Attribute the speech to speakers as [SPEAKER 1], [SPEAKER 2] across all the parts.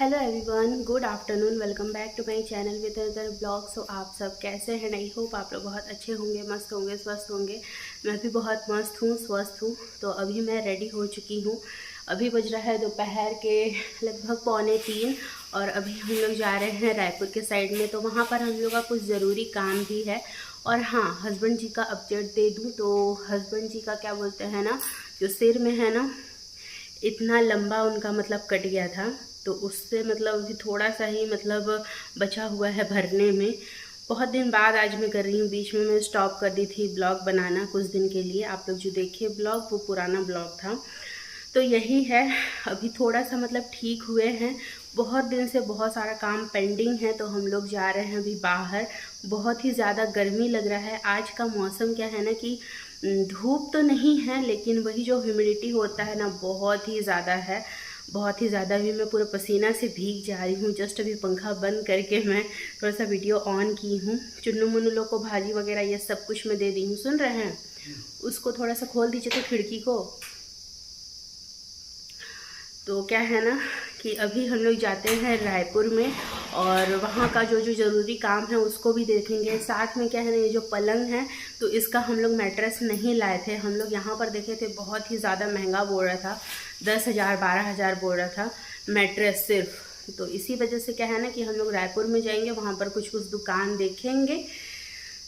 [SPEAKER 1] Hello everyone, good afternoon. Welcome back to my channel with other blog. So आप सब कैसे हैं? I hope आप लोग बहुत अच्छे होंगे, मस्त होंगे, स्वस्थ होंगे। मैं भी बहुत मस्त हूँ, स्वस्थ हूँ। तो अभी मैं रेडी हो चुकी हूँ। अभी बज रहा है दोपहर के लगभग 2:45 और अभी हम लोग जा रहे हैं रायपुर के साइड में। तो वहाँ पर हम लोग का कुछ ज़रूरी काम भी है। और हाँ, हस्बैंड जी का अपडेट दे दूँ तो हस्बैंड जी का क्या बोलते हैं ना, जो सिर में है ना, इतना लंबा उनका मतलब कट गया था। तो उससे मतलब अभी थोड़ा सा ही मतलब बचा हुआ है भरने में। बहुत दिन बाद आज मैं कर रही हूँ। बीच में मैं स्टॉप कर दी थी ब्लॉग बनाना कुछ दिन के लिए। आप लोग जो देखे ब्लॉग वो पुराना ब्लॉग था। तो यही है, अभी थोड़ा सा मतलब ठीक हुए हैं। बहुत दिन से बहुत सारा काम पेंडिंग है तो हम लोग जा रहे हैं अभी बाहर। बहुत ही ज़्यादा गर्मी लग रहा है। आज का मौसम क्या है ना कि धूप तो नहीं है, लेकिन वही जो ह्यूमिडिटी होता है ना, बहुत ही ज़्यादा है, बहुत ही ज़्यादा। भी मैं पूरा पसीना से भीग जा रही हूँ। जस्ट अभी पंखा बंद करके मैं थोड़ा सा वीडियो ऑन की हूँ। चुन्नू मुन्नू लोग को भाजी वगैरह ये सब कुछ मैं दे दी हूँ। सुन रहे हैं? उसको थोड़ा सा खोल दीजिए तो खिड़की को। तो क्या है ना कि अभी हम लोग जाते हैं रायपुर में और वहाँ का जो जो ज़रूरी काम है उसको भी देखेंगे। साथ में क्या है ना, ये जो पलंग है तो इसका हम लोग मैट्रेस नहीं लाए थे। हम लोग यहाँ पर देखे थे, बहुत ही ज़्यादा महंगा बोल रहा था, 10,000 12,000 बोल रहा था मैट्रेस सिर्फ। तो इसी वजह से क्या है ना कि हम लोग रायपुर में जाएंगे, वहाँ पर कुछ कुछ दुकान देखेंगे।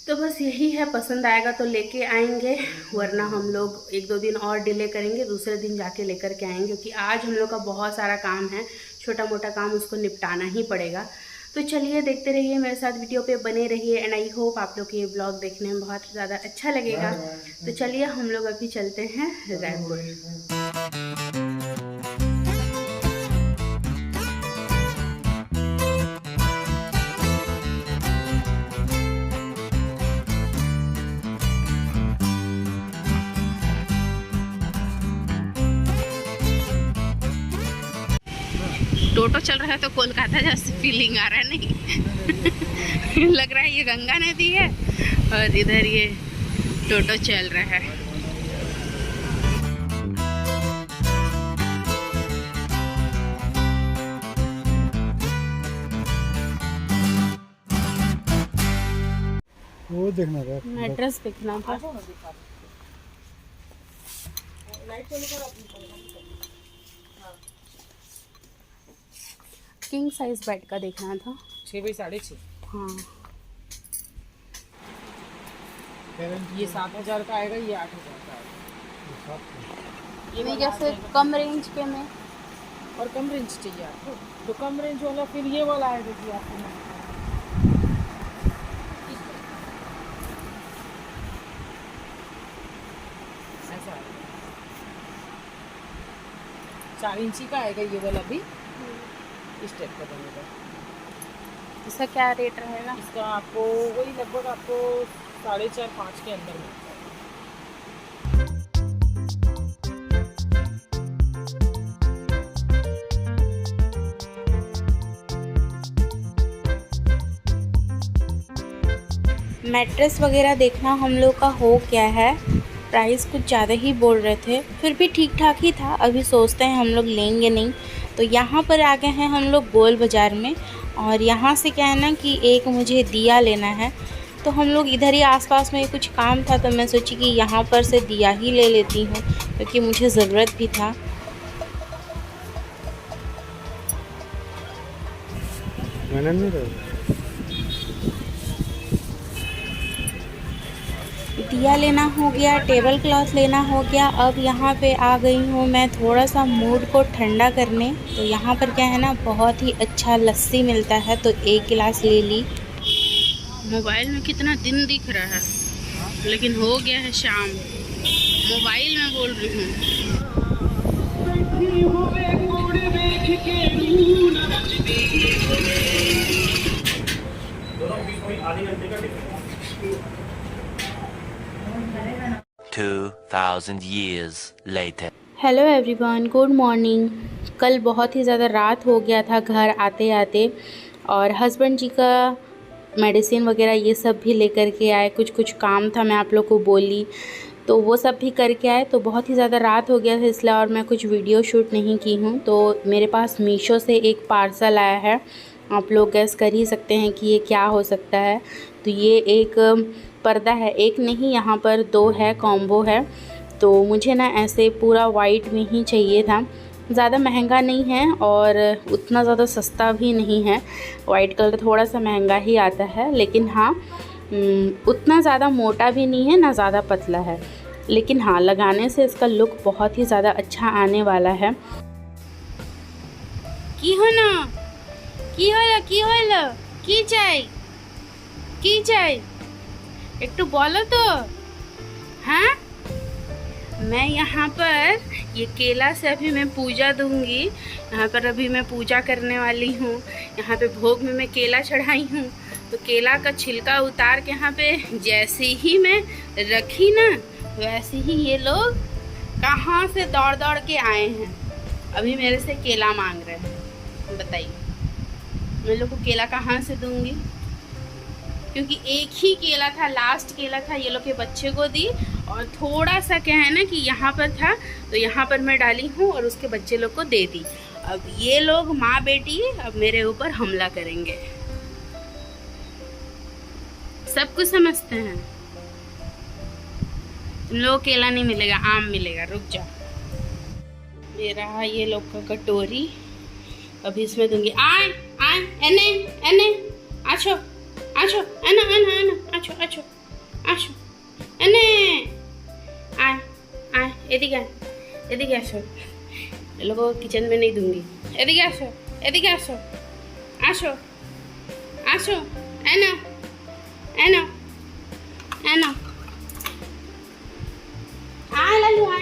[SPEAKER 1] तो बस यही है, पसंद आएगा तो लेके आएंगे, वरना हम लोग 1-2 दिन और डिले करेंगे, दूसरे दिन जाके लेकर के आएंगे। क्योंकि आज हम लोग का बहुत सारा काम है, छोटा मोटा काम, उसको निपटाना ही पड़ेगा। तो चलिए देखते रहिए मेरे साथ, वीडियो पे बने रहिए। एंड आई होप आप लोग को ये ब्लॉग देखने में बहुत ज़्यादा अच्छा लगेगा। तो चलिए हम लोग अभी चलते हैं रायपुर। टोटो चल रहा है तो कोलकाता जैसे फीलिंग आ रहा है, नहीं? लग रहा है ये गंगा नदी है और इधर ये टोटो चल रहा है।
[SPEAKER 2] वो देखना था,
[SPEAKER 1] मैट्रेस देखना था। किंग साइज बेड का देखना था,
[SPEAKER 3] 6 बाई 6.5।
[SPEAKER 1] हाँ।
[SPEAKER 3] ये 7,000 का आएगा, ये 8,000 का आएगा।
[SPEAKER 1] ये भी जैसे कम रेंज के में,
[SPEAKER 3] और कम रेंज चाहिए आपको तो कम रेंज वाला फिर ये वाला आएगा जी आपको। ऐसा 4 इंची का आएगा ये वाला भी, इस टाइप का बनेगा।
[SPEAKER 1] इसका क्या रेट रहेगा?
[SPEAKER 3] इसका आपको वही लगभग आपको 4.5-5 के अंदर में।
[SPEAKER 1] मैट्रेस वगैरह देखना हम लोग का हो गया है। प्राइस कुछ ज़्यादा ही बोल रहे थे, फिर भी ठीक ठाक ही था। अभी सोचते हैं हम लोग लेंगे नहीं। तो यहाँ पर आ गए हैं हम लोग गोल बाज़ार में। और यहाँ से क्या है ना कि एक मुझे दिया लेना है। तो हम लोग इधर ही आसपास में कुछ काम था तो मैं सोची कि यहाँ पर से दिया ही ले लेती हूँ, क्योंकि मुझे ज़रूरत भी था। दिया लेना हो गया, टेबल क्लॉथ लेना हो गया। अब यहाँ पे आ गई हूँ मैं थोड़ा सा मूड को ठंडा करने। तो यहाँ पर क्या है ना, बहुत ही अच्छा लस्सी मिलता है, तो 1 गिलास ले ली। मोबाइल में कितना दिन दिख रहा है, लेकिन हो गया है शाम। मोबाइल में बोल रही हूँ।
[SPEAKER 4] आधे घंटे का 2,000 years later.
[SPEAKER 1] Hello everyone, good morning. कल बहुत ही ज़्यादा रात हो गया था घर आते आते, और हस्बैंड जी का मेडिसिन वगैरह ये सब भी लेकर के आए। कुछ कुछ काम था, मैं आप लोग को बोली। तो वो सब भी करके आए। तो बहुत ही ज़्यादा रात हो गया था इसलिए और मैं कुछ वीडियो शूट नहीं की हूँ। तो मेरे पास मीशो से एक पार्सल आया है, आप लोग गैस कर ही सकते हैं कि ये क्या हो सकता है। तो ये एक पर्दा है, एक नहीं यहाँ पर 2 है, कॉम्बो है। तो मुझे ना ऐसे पूरा वाइट में ही चाहिए था, ज़्यादा महंगा नहीं है और उतना ज़्यादा सस्ता भी नहीं है। वाइट कलर थोड़ा सा महंगा ही आता है, लेकिन हाँ उतना ज़्यादा मोटा भी नहीं है ना ज़्यादा पतला है, लेकिन हाँ लगाने से इसका लुक बहुत ही ज़्यादा अच्छा आने वाला है। की हो ना की चाय एक तो बोलो तो। हाँ, मैं यहाँ पर ये केला से अभी मैं पूजा दूंगी। यहाँ पर अभी मैं पूजा करने वाली हूँ। यहाँ पे भोग में मैं केला चढ़ाई हूँ। तो केला का छिलका उतार के यहाँ पे जैसे ही मैं रखी ना, वैसे ही ये लोग कहाँ से दौड़ दौड़ के आए हैं। अभी मेरे से केला मांग रहे हैं। बताइए मैं लोग को केला कहाँ से दूंगी, क्योंकि एक ही केला था, लास्ट केला था, ये लोग के बच्चे को दी और थोड़ा सा क्या है ना कि यहाँ पर था तो यहाँ पर मैं डाली हूँ और उसके बच्चे लोग को दे दी। अब ये लोग माँ बेटी अब मेरे ऊपर हमला करेंगे। सब कुछ समझते हैं। तुम लोग केला नहीं मिलेगा, आम मिलेगा, रुक जाओ। ये रहा ये लोग का कटोरी, अभी इसमें दूंगी। आए आए एने एने आछो आछो एना एना एना आछो आछो आछो एने आए आए एदिके आछो। ये लोगों को किचन में नहीं दूंगी। एदिके आछो आछो आछो एना एना एना आ लालू आ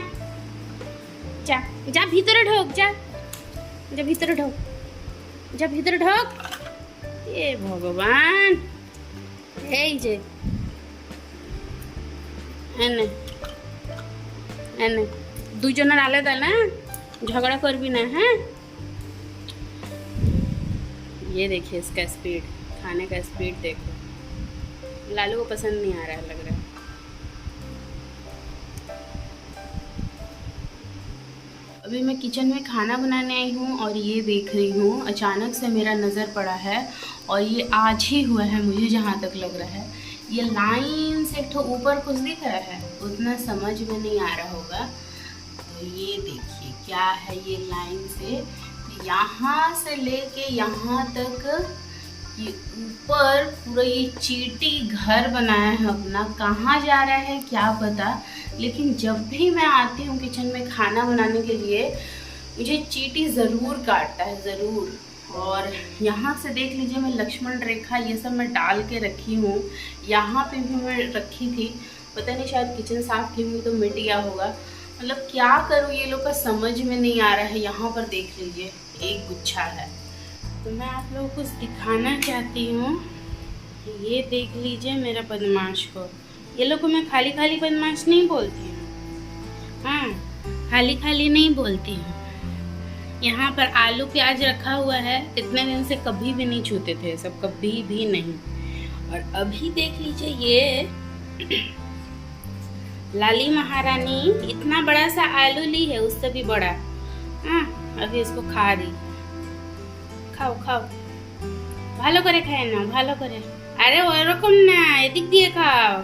[SPEAKER 1] जा जा भीतर ढोक जा जा भीतर ढोक जा भीतर ढोक। ये भगवान এই যে এনে এনে দুজনের আলাদা না, झगड़ा करबी ना। है ये देखिए इसका स्पीड, खाने का स्पीड देखो। लालू को पसंद नहीं आ रहा है लग रहा है। अभी मैं किचन में खाना बनाने आई हूँ और ये देख रही हूँ, अचानक से मेरा नज़र पड़ा है और ये आज ही हुआ है मुझे जहाँ तक लग रहा है। ये लाइन से तो ऊपर कुछ दिख रहा है, उतना समझ में नहीं आ रहा होगा। तो ये देखिए क्या है, ये लाइन से यहाँ से लेके यहाँ तक ये ऊपर पूरा ये चींटी घर बनाया है अपना। कहाँ जा रहा है क्या पता, लेकिन जब भी मैं आती हूँ किचन में खाना बनाने के लिए मुझे चींटी ज़रूर काटता है, ज़रूर। और यहाँ से देख लीजिए मैं लक्ष्मण रेखा ये सब मैं डाल के रखी हूँ। यहाँ पे भी मैं रखी थी, पता नहीं शायद किचन साफ की हुई तो मिट गया होगा। मतलब क्या करूँ, ये लोग का समझ में नहीं आ रहा है। यहाँ पर देख लीजिए एक गुच्छा है। तो मैं आप लोगों को कुछ दिखाना चाहती हूँ। ये देख लीजिए मेरा बदमाश को। ये लोग को मैं खाली खाली बदमाश नहीं बोलती हूँ, हाँ खाली खाली नहीं बोलती हूँ। यहाँ पर आलू प्याज रखा हुआ है, इतने दिन से कभी भी नहीं छूते थे सब, कभी भी नहीं। और अभी देख लीजिए ये लाली महारानी इतना बड़ा सा आलू ली है, उससे भी बड़ा। हाँ अभी इसको खा रही। खाओ खाओ, ভালো করে খায় না, ভালো করে। আরে ওরকম না, এদিক দিয়ে খাও,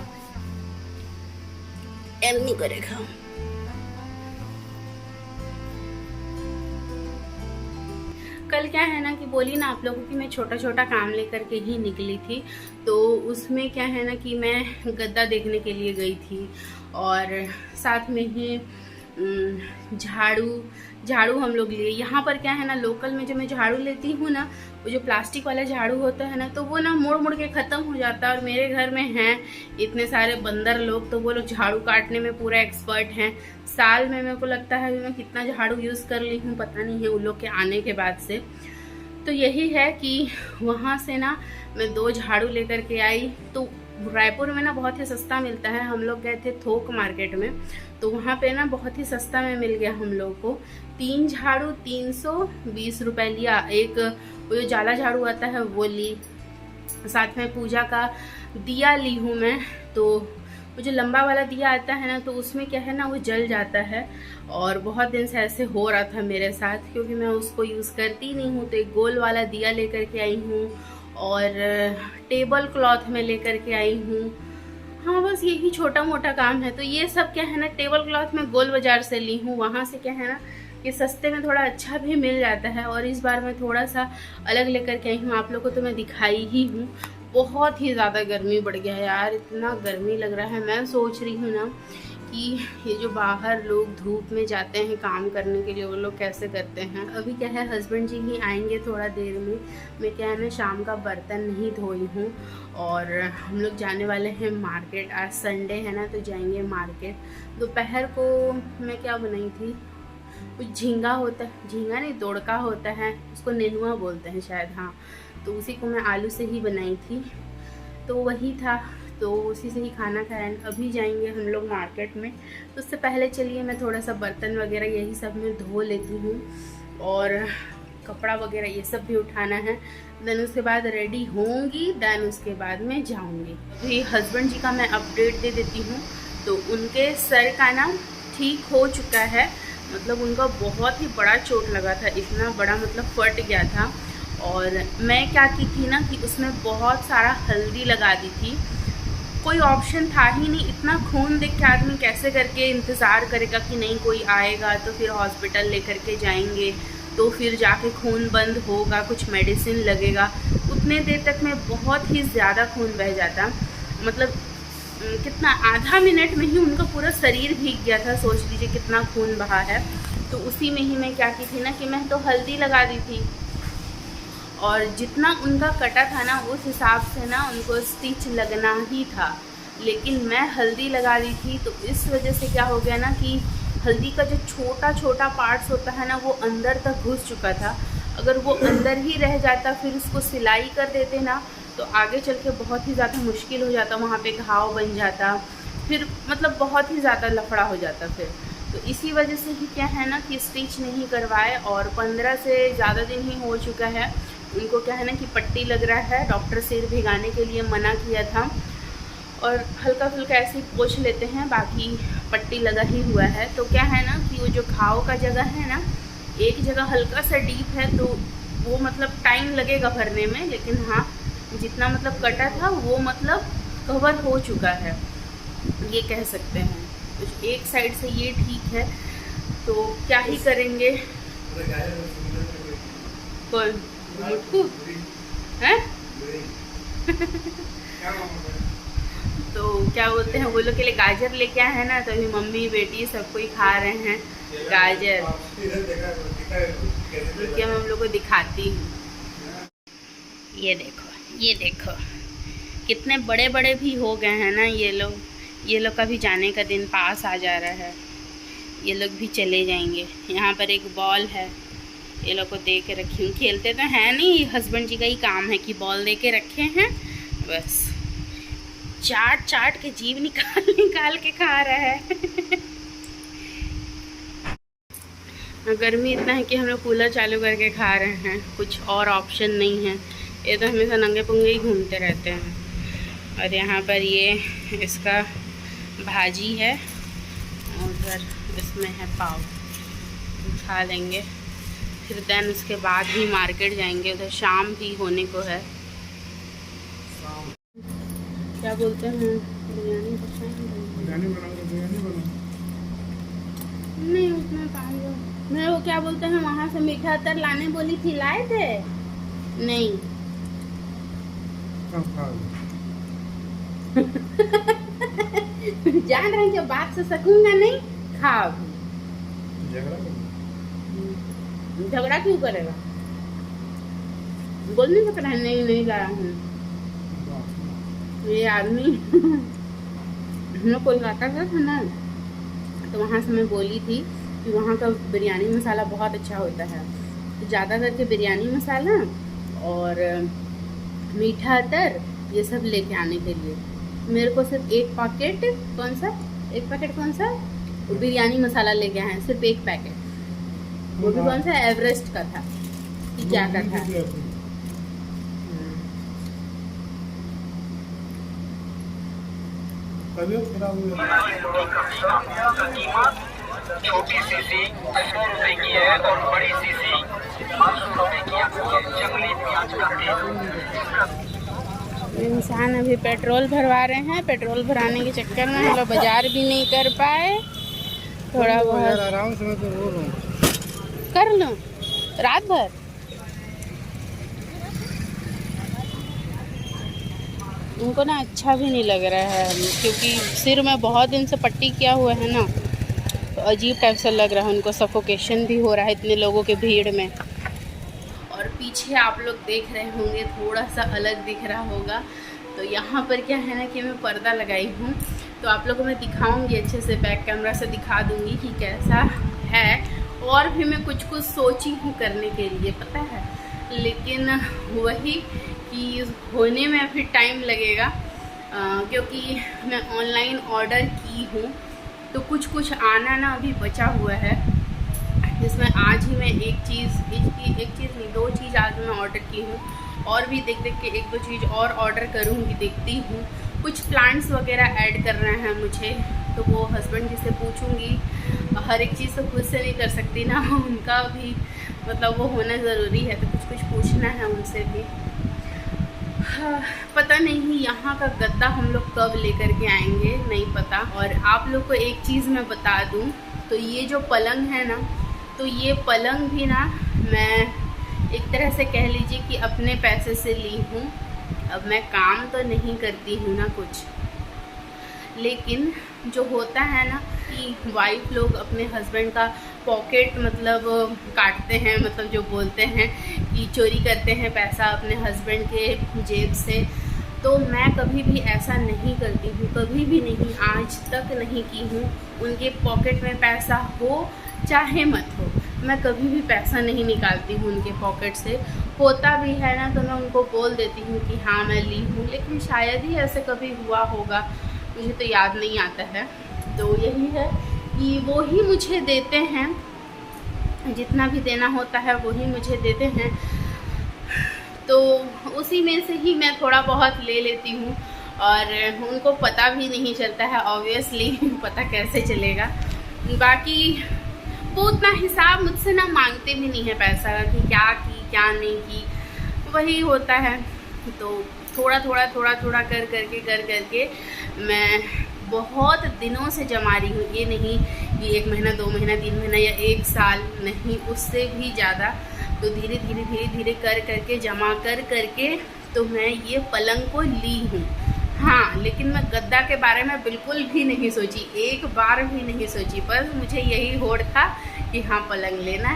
[SPEAKER 1] এমনি করে খাও। कल क्या है ना कि बोली ना आप लोगों की मैं छोटा छोटा काम लेकर के ही निकली थी। तो उसमें क्या है ना कि मैं गद्दा देखने के लिए गई थी और साथ में ही झाड़ू हम लोग लिए। यहाँ पर क्या है ना लोकल में जो मैं झाड़ू लेती हूँ ना, वो जो प्लास्टिक वाला झाड़ू होता है ना, तो वो ना मुड़ मुड़ के ख़त्म हो जाता है। और मेरे घर में हैं इतने सारे बंदर लोग, तो वो लोग झाड़ू काटने में पूरा एक्सपर्ट हैं। साल में मेरे को लगता है मैं कितना झाड़ू यूज़ कर ली हूँ पता नहीं है उन लोग के आने के बाद से। तो यही है कि वहाँ से ना मैं 2 झाड़ू लेकर के आई। तो रायपुर में ना बहुत ही सस्ता मिलता है। हम लोग गए थे थोक मार्केट में, तो वहाँ पे ना बहुत ही सस्ता में मिल गया हम लोग को। 3 झाड़ू 320 रुपये लिया। एक वो जो जाला झाड़ू आता है वो ली, साथ में पूजा का दिया ली हूँ मैं। तो वो जो लंबा वाला दिया आता है ना, तो उसमें क्या है ना, वो जल जाता है। और बहुत दिन से ऐसे हो रहा था मेरे साथ, क्योंकि मैं उसको यूज़ करती नहीं हूँ। तो एक गोल वाला दिया लेकर के आई हूँ और टेबल क्लॉथ में लेकर के आई हूँ। हाँ, बस यही छोटा मोटा काम है। तो ये सब क्या है ना, टेबल क्लॉथ में गोल बाज़ार से ली हूँ। वहाँ से क्या है ना कि सस्ते में थोड़ा अच्छा भी मिल जाता है। और इस बार मैं थोड़ा सा अलग लेकर के आई हूँ। आप लोगों को तो मैं दिखाई ही हूँ, बहुत ही ज़्यादा गर्मी बढ़ गया है यार, इतना गर्मी लग रहा है। मैं सोच रही हूँ ना कि ये जो बाहर लोग धूप में जाते हैं काम करने के लिए, वो लोग कैसे करते हैं। अभी क्या है, हस्बैंड जी ही आएंगे थोड़ा देर में। मैं क्या है ना, शाम का बर्तन नहीं धोई हूँ और हम लोग जाने वाले हैं मार्केट। आज संडे है ना, तो जाएंगे मार्केट। दोपहर को मैं क्या बनाई थी, कुछ झींगा होता है, झींगा नहीं, दोड़का होता है, उसको नेनुआ बोलते हैं शायद, हाँ। तो उसी को मैं आलू से ही बनाई थी, तो वही था, तो उसी से ही खाना खाया। अभी जाएंगे हम लोग मार्केट में। तो उससे पहले चलिए मैं थोड़ा सा बर्तन वगैरह यही सब मैं धो लेती हूँ और कपड़ा वगैरह ये सब भी उठाना है। देन उसके बाद रेडी होंगी, देन उसके बाद मैं जाऊँगी। अभी हस्बैंड जी का मैं अपडेट दे देती हूँ। तो उनके सर का ना ठीक हो चुका है, मतलब उनका बहुत ही बड़ा चोट लगा था, इतना बड़ा मतलब फट गया था। और मैं क्या की थी ना कि उसमें बहुत सारा हल्दी लगा दी थी। कोई ऑप्शन था ही नहीं, इतना खून देख के आदमी कैसे करके इंतज़ार करेगा कि नहीं कोई आएगा तो फिर हॉस्पिटल लेकर के जाएंगे, तो फिर जाके खून बंद होगा, कुछ मेडिसिन लगेगा। उतने देर तक में बहुत ही ज़्यादा खून बह जाता, मतलब कितना, आधा मिनट में ही उनका पूरा शरीर भीग गया था। सोच लीजिए कितना खून बहा है। तो उसी में ही मैं क्या की थी ना कि मैं तो हल्दी लगा दी थी, और जितना उनका कटा था ना उस हिसाब से ना उनको स्टिच लगना ही था, लेकिन मैं हल्दी लगा दी थी। तो इस वजह से क्या हो गया ना कि हल्दी का जो छोटा छोटा पार्ट्स होता है ना, वो अंदर तक घुस चुका था। अगर वो अंदर ही रह जाता, फिर उसको सिलाई कर देते ना, तो आगे चल के बहुत ही ज़्यादा मुश्किल हो जाता, वहाँ पे घाव बन जाता, फिर मतलब बहुत ही ज़्यादा लफड़ा हो जाता फिर। तो इसी वजह से ही क्या है ना कि स्टिच नहीं करवाए, और 15 से ज़्यादा दिन ही हो चुका है। उनको क्या है ना कि पट्टी लग रहा है, डॉक्टर सिर भिगाने के लिए मना किया था, और हल्का फुल्का ऐसे ही पोंछ लेते हैं, बाकी पट्टी लगा ही हुआ है। तो क्या है ना कि वो जो घाव का जगह है ना, एक जगह हल्का सा डीप है, तो वो मतलब टाइम लगेगा भरने में, लेकिन हाँ जितना मतलब कटा था वो मतलब कवर हो चुका है, ये कह सकते हैं। तो एक साइड से ये ठीक है, तो क्या ही करेंगे। कौन मुट्ठू है? तो क्या बोलते हैं, वो लोग के लिए गाजर लेके आए हैं ना, तो अभी मम्मी बेटी सब कोई खा रहे हैं गाजर। रुकिए मैं हम लोग को दिखाती हूँ। ये देखो, ये देखो कितने बड़े बड़े भी हो गए हैं ना ये लोग। ये लोग का भी जाने का दिन पास आ जा रहा है, ये लोग भी चले जाएंगे। यहाँ पर एक बॉल है, ये लोग को दे के रखी हूँ। खेलते तो हैं नहीं, हस्बैंड जी का ही काम है कि बॉल दे के रखे हैं, बस चाट चाट के जीभ निकाल निकाल के खा रहा है। गर्मी इतना है कि हम लोग कूलर चालू करके खा रहे हैं, कुछ और ऑप्शन नहीं है। ये तो हमेशा नंगे पुंगे ही घूमते रहते हैं। और यहाँ पर ये इसका भाजी है, और उधर इसमें है पाव, खा लेंगे। फिर देन उसके बाद ही मार्केट जाएंगे, उधर शाम भी होने को है। क्या बोलते हैं, बिरयानी नहीं, उसमें पानी मैं वो क्या बोलते हैं, वहाँ से मीठा अतर लाने बोली थी, लाए थे नहीं। जान रहे हैं कि बात से सकूंगा नहीं, खाओ। झगड़ा क्यों करेगा, बोल नहीं सकता है नहीं नहीं लाया हूँ। ये आदमी हम लोग कोलकाता का था ना, तो वहाँ से मैं बोली थी कि वहाँ का बिरयानी मसाला बहुत अच्छा होता है, तो ज़्यादा करके बिरयानी मसाला और मीठा अतर ये सब लेके आने के लिए मेरे को सिर्फ एक पैकेट, कौन सा बिरयानी मसाला लेके आए हैं, सिर्फ एक पैकेट, वो भी कौन सा एवरेस्ट का था कि क्या का था।
[SPEAKER 2] छोटी सीसी 100 रुपए की है और बड़ी सीसी 500 रुपए की आती है। जंगली प्याज का तेल।
[SPEAKER 1] इंसान अभी पेट्रोल भरवा रहे हैं। पेट्रोल भराने के चक्कर में हम लोग बाजार भी नहीं कर पाए। थोड़ा बहुत
[SPEAKER 3] आराम से मैं तो रो रहा हूँ।
[SPEAKER 1] कर लो रात भर। उनको ना अच्छा भी नहीं लग रहा है क्योंकि सिर में बहुत दिन से पट्टी किया हुआ है ना, तो अजीब टाइप से लग रहा है उनको। सफोकेशन भी हो रहा है इतने लोगों के भीड़ में। और पीछे आप लोग देख रहे होंगे थोड़ा सा अलग दिख रहा होगा। तो यहाँ पर क्या है ना कि मैं पर्दा लगाई हूँ, तो आप लोगों को मैं दिखाऊंगी अच्छे से, बैक कैमरा से दिखा दूँगी कि कैसा है। और भी मैं कुछ सोची हूँ करने के लिए, पता है, लेकिन वही कि होने में अभी टाइम लगेगा क्योंकि मैं ऑनलाइन ऑर्डर की हूँ, तो कुछ आना ना अभी बचा हुआ है, जिसमें आज ही मैं एक चीज़ नहीं 2 चीज़ आज मैं ऑर्डर की हूँ। और भी देख के 1-2 चीज़ और ऑर्डर करूँगी, देखती हूँ। कुछ प्लांट्स वगैरह ऐड करना है मुझे, तो वो हस्बैंड जी से पूछूँगी। हर एक चीज़ तो खुद से नहीं कर सकती ना, उनका भी मतलब वो होना ज़रूरी है, तो कुछ पूछना है उनसे भी। पता नहीं यहाँ का गद्दा हम लोग कब लेकर के आएंगे, नहीं पता। और आप लोग को एक चीज़ मैं बता दूँ, तो ये जो पलंग है ना, तो ये पलंग भी ना मैं एक तरह से कह लीजिए कि अपने पैसे से ली हूँ। अब मैं काम तो नहीं करती हूँ ना कुछ, लेकिन जो होता है ना कि वाइफ लोग अपने हस्बैंड का पॉकेट मतलब काटते हैं, मतलब जो बोलते हैं कि चोरी करते हैं पैसा अपने हस्बैंड के जेब से, तो मैं कभी भी ऐसा नहीं करती हूँ, कभी भी नहीं, आज तक नहीं की हूँ। उनके पॉकेट में पैसा हो चाहे मत हो, मैं कभी भी पैसा नहीं निकालती हूँ उनके पॉकेट से। होता भी है ना तो मैं उनको बोल देती हूँ कि हाँ मैं ली हूँ, लेकिन शायद ही ऐसे कभी हुआ होगा, मुझे तो याद नहीं आता है। तो यही है कि वो ही मुझे देते हैं, जितना भी देना होता है वही मुझे देते हैं, तो उसी में से ही मैं थोड़ा बहुत ले लेती हूँ। और उनको पता भी नहीं चलता है, ऑब्वियसली पता कैसे चलेगा। बाकी वो उतना हिसाब मुझसे ना मांगते भी नहीं है पैसा का कि क्या की क्या नहीं की, वही होता है। तो थोड़ा थोड़ा कर करके मैं बहुत दिनों से जमा रही हूँ। ये नहीं कि 1 महीना 2 महीना 3 महीना या 1 साल, नहीं, उससे भी ज़्यादा। तो धीरे कर करके जमा कर करके तो मैं ये पलंग को ली हूँ। हाँ, लेकिन मैं गद्दा के बारे में बिल्कुल भी नहीं सोची, एक बार भी नहीं सोची। बस मुझे यही होड़ था कि हाँ पलंग लेना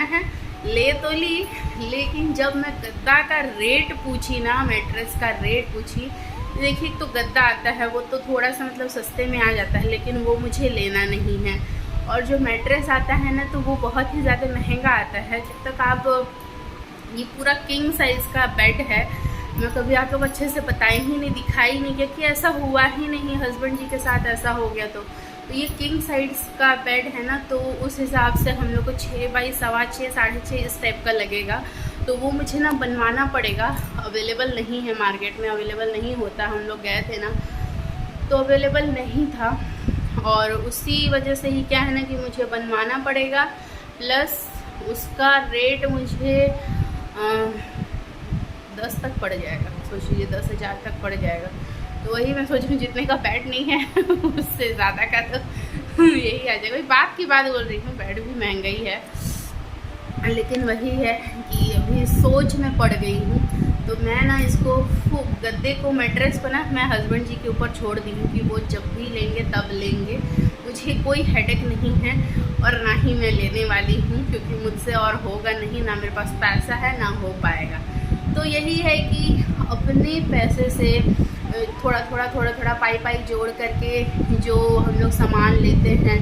[SPEAKER 1] है, ले तो ली। लेकिन जब मैं गद्दा का रेट पूछी ना, मैट्रेस का रेट पूछी, देखिए तो गद्दा आता है वो तो थोड़ा सा मतलब सस्ते में आ जाता है, लेकिन वो मुझे लेना नहीं है। और जो मैट्रेस आता है ना तो वो बहुत ही ज़्यादा महंगा आता है। जब तक आप, ये पूरा किंग साइज़ का बेड है, मैं कभी आप लोग अच्छे से बताई ही नहीं, दिखाई नहीं, क्योंकि ऐसा हुआ ही नहीं, हस्बैंड जी के साथ ऐसा हो गया। तो ये किंग साइज़ का बेड है ना, तो उस हिसाब से हम लोग को 6 बाई 6.25 6.5 इस टाइप का लगेगा। तो वो मुझे ना बनवाना पड़ेगा, अवेलेबल नहीं है मार्केट में, अवेलेबल नहीं होता। हम लोग गए थे ना तो अवेलेबल नहीं था, और उसी वजह से ही क्या है ना कि मुझे बनवाना पड़ेगा। प्लस उसका रेट मुझे 10 तक पड़ जाएगा, सोच लीजिए 10,000 तक पड़ जाएगा। तो वही मैं सोच रही हूँ, जितने का बेड नहीं है उससे ज़्यादा का तो यही आ जाएगा। बात की बात बोल रही हूँ, बेड भी महंगा ही है, लेकिन वही है कि अभी सोच में पड़ गई हूँ। तो मैं ना इसको गद्दे को, मैट्रेस को ना मैं हस्बैंड जी के ऊपर छोड़ दी हूँ कि वो जब भी लेंगे तब लेंगे, मुझे कोई हेडेक नहीं है और ना ही मैं लेने वाली हूँ, क्योंकि मुझसे और होगा नहीं, ना मेरे पास पैसा है ना हो पाएगा। तो यही है कि अपने पैसे से थोड़ा पाई जोड़ करके जो हम लोग सामान लेते हैं,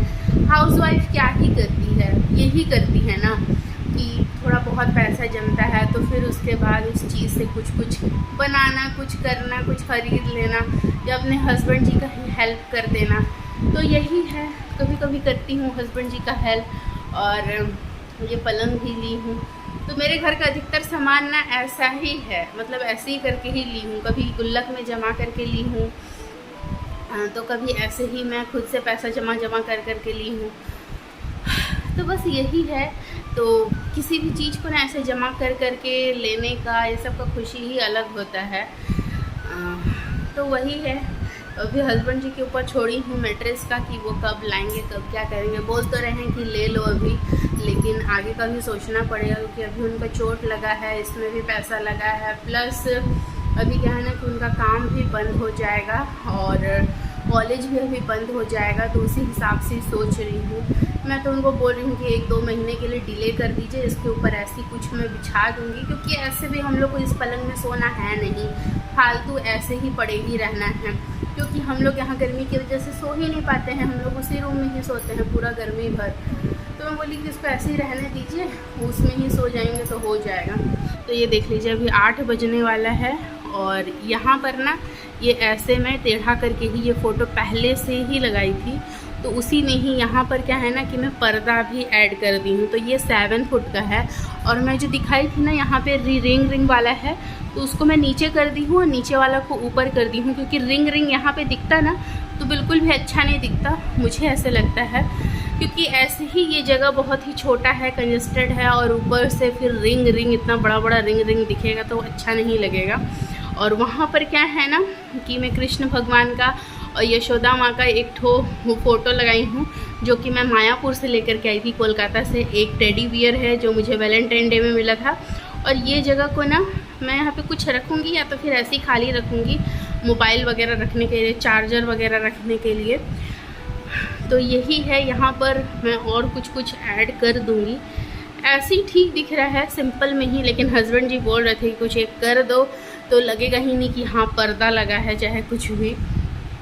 [SPEAKER 1] हाउसवाइफ क्या ही करती है, यही करती है ना कि थोड़ा बहुत पैसा जमता है तो फिर उसके बाद उस चीज़ से कुछ बनाना, कुछ करना, कुछ खरीद लेना, या अपने हस्बैंड जी का ही हेल्प कर देना। तो यही है, कभी कभी करती हूँ हस्बैंड जी का हेल्प। और ये पलंग भी ली हूँ, तो मेरे घर का अधिकतर सामान ना ऐसा ही है, मतलब ऐसे ही करके ही ली हूँ। कभी गुल्लक में जमा करके ली हूँ, तो कभी ऐसे ही मैं खुद से पैसा जमा कर के ली हूँ। तो बस यही है। तो किसी भी चीज़ को ना ऐसे जमा कर के लेने का, ये सब का खुशी ही अलग होता है। तो वही है। अभी हस्बैंड जी के ऊपर छोड़ी हूँ मैट्रेस का कि वो कब लाएंगे, कब क्या करेंगे। बोल तो रहे हैं कि ले लो अभी, लेकिन आगे का भी सोचना पड़ेगा क्योंकि अभी उनका चोट लगा है, इसमें भी पैसा लगा है। प्लस अभी क्या है ना कि उनका काम भी बंद हो जाएगा और कॉलेज भी अभी बंद हो जाएगा। तो उसी हिसाब से सोच रही हूँ। मैं तो उनको बोल रही हूँ कि 1-2 महीने के लिए डिले कर दीजिए, इसके ऊपर ऐसी कुछ मैं बिछा दूँगी, क्योंकि ऐसे भी हम लोग को इस पलंग में सोना है नहीं, फालतू ऐसे ही पड़े ही रहना है। क्योंकि हम लोग यहाँ गर्मी की वजह से सो ही नहीं पाते हैं, हम लोग उसी रूम में ही सोते हैं पूरा गर्मी भर। तो मैं बोली कि इसको ऐसे ही रहने दीजिए, उसमें ही सो जाएंगे तो हो जाएगा। तो ये देख लीजिए अभी 8 बजने वाला है और यहाँ पर ना ये ऐसे मैं टेढ़ा करके ही ये फ़ोटो पहले से ही लगाई थी। तो उसी में ही यहाँ पर क्या है ना कि मैं पर्दा भी ऐड कर दी हूँ। तो ये 7 फुट का है और मैं जो दिखाई थी ना यहाँ पे रिंग वाला है, तो उसको मैं नीचे कर दी हूँ और नीचे वाला को ऊपर कर दी हूँ, क्योंकि रिंग यहाँ पे दिखता ना तो बिल्कुल भी अच्छा नहीं दिखता, मुझे ऐसे लगता है। क्योंकि ऐसे ही ये जगह बहुत ही छोटा है, कंजस्टेड है, और ऊपर से फिर रिंग इतना बड़ा रिंग दिखेगा तो अच्छा नहीं लगेगा। और वहाँ पर क्या है ना कि मैं कृष्ण भगवान का और यशोदा माँ का एक फ़ोटो लगाई हूँ, जो कि मैं मायापुर से लेकर के आई थी, कोलकाता से। एक टेडी बियर है जो मुझे वैलेंटाइन डे में मिला था। और ये जगह को ना मैं यहाँ पे कुछ रखूँगी या तो फिर ऐसे ही खाली रखूँगी, मोबाइल वगैरह रखने के लिए, चार्जर वगैरह रखने के लिए। तो यही है, यहाँ पर मैं और कुछ ऐड कर दूँगी। ऐसे ही ठीक दिख रहा है सिंपल में ही, लेकिन हस्बैंड जी बोल रहे थे कि कुछ एक कर दो तो लगेगा ही नहीं कि हाँ पर्दा लगा है चाहे कुछ भी।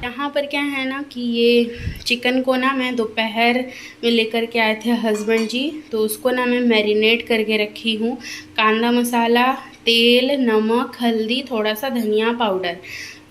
[SPEAKER 1] यहाँ पर क्या है ना कि ये चिकन को ना मैं दोपहर में लेकर के आए थे हस्बैंड जी, तो उसको ना मैं मैरिनेट करके रखी हूँ। कांदा मसाला, तेल, नमक, हल्दी, थोड़ा सा धनिया पाउडर।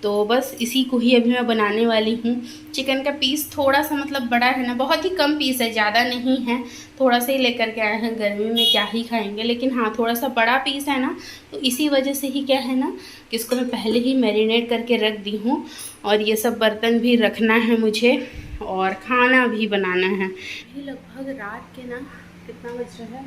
[SPEAKER 1] तो बस इसी को ही अभी मैं बनाने वाली हूँ। चिकन का पीस थोड़ा सा मतलब बड़ा है ना, बहुत ही कम पीस है, ज़्यादा नहीं है, थोड़ा सा ही लेकर के आए हैं, गर्मी में क्या ही खाएंगे। लेकिन हाँ थोड़ा सा बड़ा पीस है ना, तो इसी वजह से ही क्या है ना कि इसको मैं पहले ही मैरिनेट करके रख दी हूँ। और ये सब बर्तन भी रखना है मुझे और खाना भी बनाना है। अभी लगभग रात के ना कितना बज रहा है,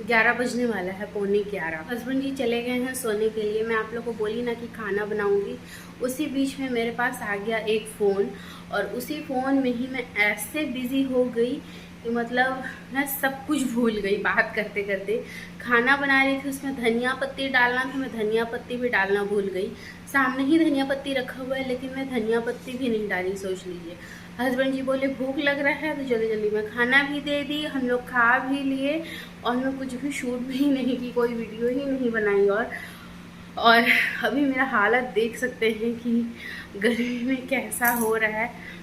[SPEAKER 1] 11 बजने वाला है, 11:15। हस्बैंड जी चले गए हैं सोने के लिए। मैं आप लोग को बोली ना कि खाना बनाऊंगी, उसी बीच में मेरे पास आ गया एक फ़ोन, और उसी फ़ोन में ही मैं ऐसे बिज़ी हो गई कि मतलब मैं सब कुछ भूल गई बात करते करते। खाना बना रही थी, उसमें धनिया पत्ती डालना था, मैं धनिया पत्ती भी डालना भूल गई। सामने ही धनिया पत्ती रखा हुआ है, लेकिन मैं धनिया पत्ती भी नहीं डाली, सोच लीजिए। हस्बैंड जी बोले भूख लग रहा है, तो जल्दी जल्दी मैं खाना भी दे दी, हम लोग खा भी लिए, और मैं कुछ भी शूट भी नहीं की, कोई वीडियो ही नहीं बनाई। और अभी मेरा हालत देख सकते हैं कि गर्मी में कैसा हो रहा है।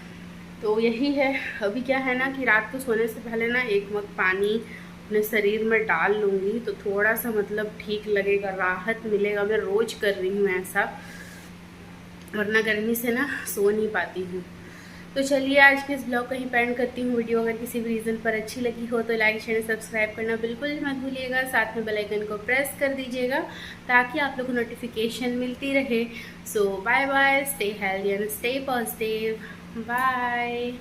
[SPEAKER 1] तो यही है, अभी क्या है ना कि रात को सोने से पहले ना 1 मग पानी अपने शरीर में डाल लूँगी, तो थोड़ा सा मतलब ठीक लगेगा, राहत मिलेगा। मैं रोज़ कर रही हूँ ऐसा, वरना गर्मी से ना सो नहीं पाती हूँ। तो चलिए आज के इस ब्लॉग को यहीं पेंड करती हूँ। वीडियो अगर किसी भी रीज़न पर अच्छी लगी हो तो लाइक शेयर सब्सक्राइब करना बिल्कुल मत भूलिएगा। साथ में बेल आइकन को प्रेस कर दीजिएगा ताकि आप लोग को नोटिफिकेशन मिलती रहे। So bye bye, stay healthy and stay positive, bye.